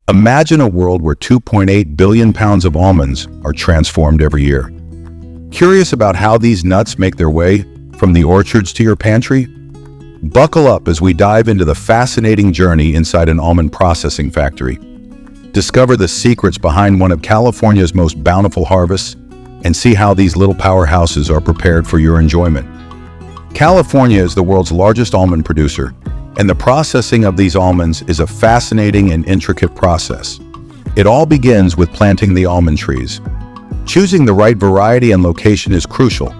Imagine a world where 2.8 billion pounds of almonds are transformed every year. Curious about how these nuts make their way from the orchards to your pantry? Buckle up as we dive into the fascinating journey inside an almond processing factory. Discover the secrets behind one of California's most bountiful harvests and see how these little powerhouses are prepared for your enjoyment. California is the world's largest almond producer, and the processing of these almonds is a fascinating and intricate process. It all begins with planting the almond trees. Choosing the right variety and location is crucial,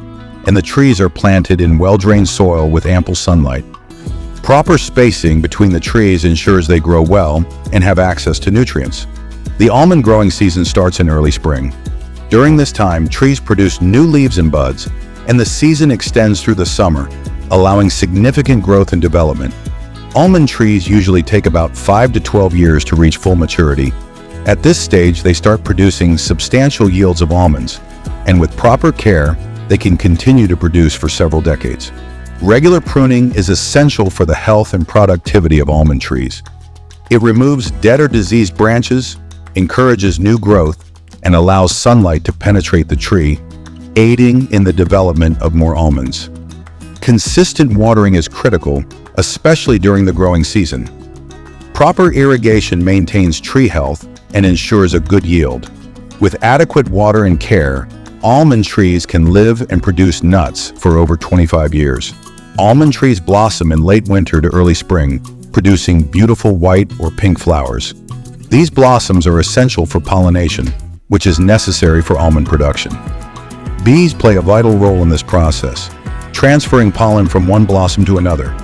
and the trees are planted in well-drained soil with ample sunlight. Proper spacing between the trees ensures they grow well and have access to nutrients. The almond growing season starts in early spring. During this time, trees produce new leaves and buds, and the season extends through the summer, allowing significant growth and development. Almond trees usually take about 5 to 12 years to reach full maturity. At this stage, they start producing substantial yields of almonds, and with proper care, they can continue to produce for several decades. Regular pruning is essential for the health and productivity of almond trees. It removes dead or diseased branches, encourages new growth, and allows sunlight to penetrate the tree, aiding in the development of more almonds. Consistent watering is critical, especially during the growing season. Proper irrigation maintains tree health and ensures a good yield. With adequate water and care, almond trees can live and produce nuts for over 25 years. Almond trees blossom in late winter to early spring, producing beautiful white or pink flowers. These blossoms are essential for pollination, which is necessary for almond production. Bees play a vital role in this process, transferring pollen from one blossom to another.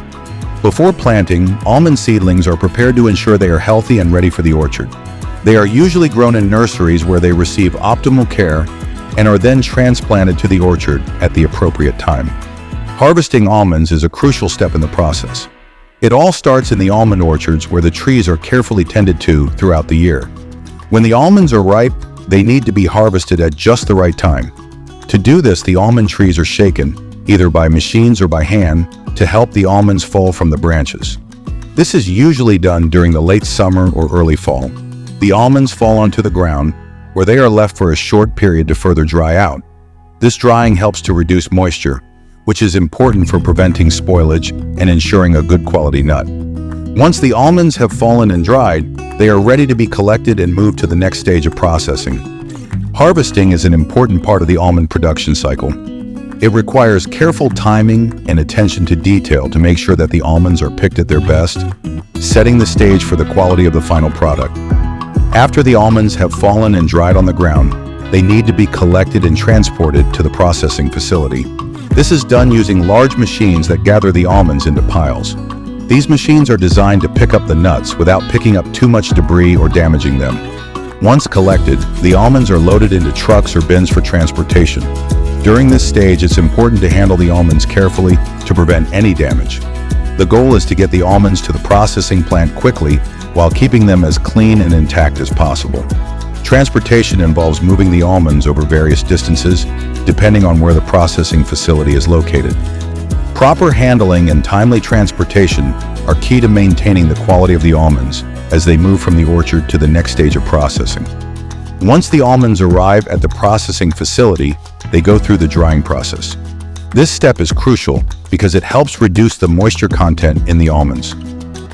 Before planting, almond seedlings are prepared to ensure they are healthy and ready for the orchard. They are usually grown in nurseries where they receive optimal care and are then transplanted to the orchard at the appropriate time. Harvesting almonds is a crucial step in the process. It all starts in the almond orchards where the trees are carefully tended to throughout the year. When the almonds are ripe, they need to be harvested at just the right time. To do this, the almond trees are shaken, either by machines or by hand, to help the almonds fall from the branches. This is usually done during the late summer or early fall. The almonds fall onto the ground, where they are left for a short period to further dry out. This drying helps to reduce moisture, which is important for preventing spoilage and ensuring a good quality nut. Once the almonds have fallen and dried, they are ready to be collected and moved to the next stage of processing. Harvesting is an important part of the almond production cycle. It requires careful timing and attention to detail to make sure that the almonds are picked at their best, setting the stage for the quality of the final product. After the almonds have fallen and dried on the ground, they need to be collected and transported to the processing facility. This is done using large machines that gather the almonds into piles. These machines are designed to pick up the nuts without picking up too much debris or damaging them. Once collected, the almonds are loaded into trucks or bins for transportation. During this stage, it's important to handle the almonds carefully to prevent any damage. The goal is to get the almonds to the processing plant quickly while keeping them as clean and intact as possible. Transportation involves moving the almonds over various distances, depending on where the processing facility is located. Proper handling and timely transportation are key to maintaining the quality of the almonds as they move from the orchard to the next stage of processing. Once the almonds arrive at the processing facility, they go through the drying process. This step is crucial because it helps reduce the moisture content in the almonds.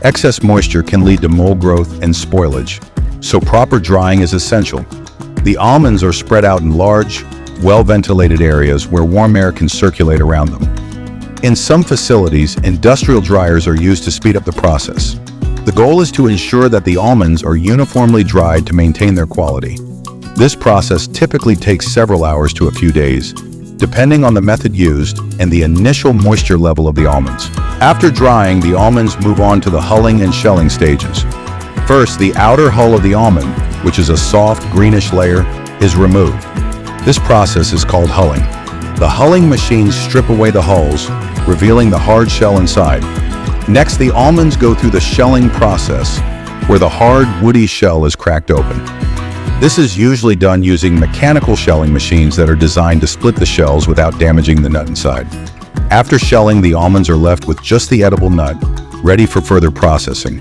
Excess moisture can lead to mold growth and spoilage, so proper drying is essential. The almonds are spread out in large, well-ventilated areas where warm air can circulate around them. In some facilities, industrial dryers are used to speed up the process. The goal is to ensure that the almonds are uniformly dried to maintain their quality. This process typically takes several hours to a few days, depending on the method used and the initial moisture level of the almonds. After drying, the almonds move on to the hulling and shelling stages. First, the outer hull of the almond, which is a soft greenish layer, is removed. This process is called hulling. The hulling machines strip away the hulls, revealing the hard shell inside. Next, the almonds go through the shelling process, where the hard, woody shell is cracked open. This is usually done using mechanical shelling machines that are designed to split the shells without damaging the nut inside. After shelling, the almonds are left with just the edible nut, ready for further processing.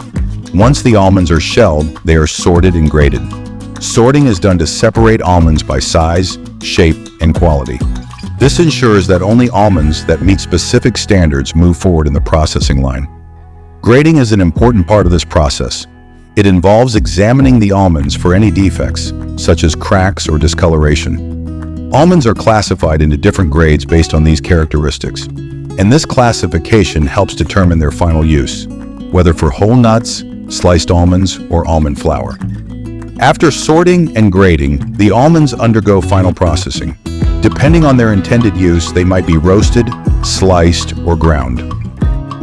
Once the almonds are shelled, they are sorted and graded. Sorting is done to separate almonds by size, shape, and quality. This ensures that only almonds that meet specific standards move forward in the processing line. Grading is an important part of this process. It involves examining the almonds for any defects, such as cracks or discoloration. Almonds are classified into different grades based on these characteristics, and this classification helps determine their final use, whether for whole nuts, sliced almonds, or almond flour. After sorting and grading, the almonds undergo final processing. Depending on their intended use, they might be roasted, sliced, or ground.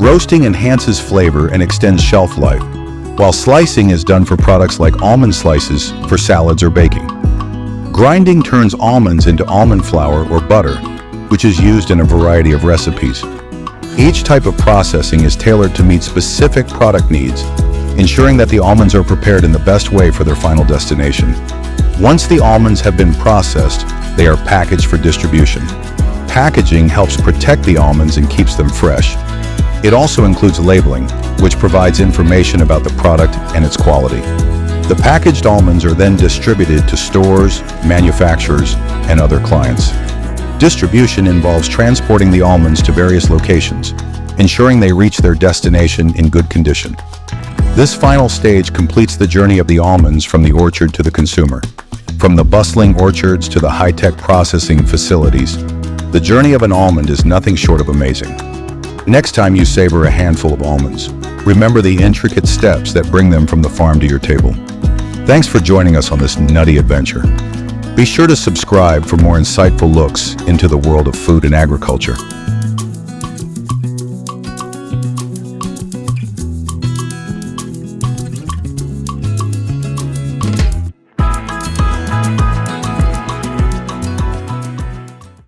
Roasting enhances flavor and extends shelf life, while slicing is done for products like almond slices for salads or baking. Grinding turns almonds into almond flour or butter, which is used in a variety of recipes. Each type of processing is tailored to meet specific product needs, ensuring that the almonds are prepared in the best way for their final destination. Once the almonds have been processed, they are packaged for distribution. Packaging helps protect the almonds and keeps them fresh. It also includes labeling, which provides information about the product and its quality. The packaged almonds are then distributed to stores, manufacturers, and other clients. Distribution involves transporting the almonds to various locations, ensuring they reach their destination in good condition. This final stage completes the journey of the almonds from the orchard to the consumer. From the bustling orchards to the high-tech processing facilities, the journey of an almond is nothing short of amazing. Next time you savor a handful of almonds, remember the intricate steps that bring them from the farm to your table. Thanks for joining us on this nutty adventure. Be sure to subscribe for more insightful looks into the world of food and agriculture.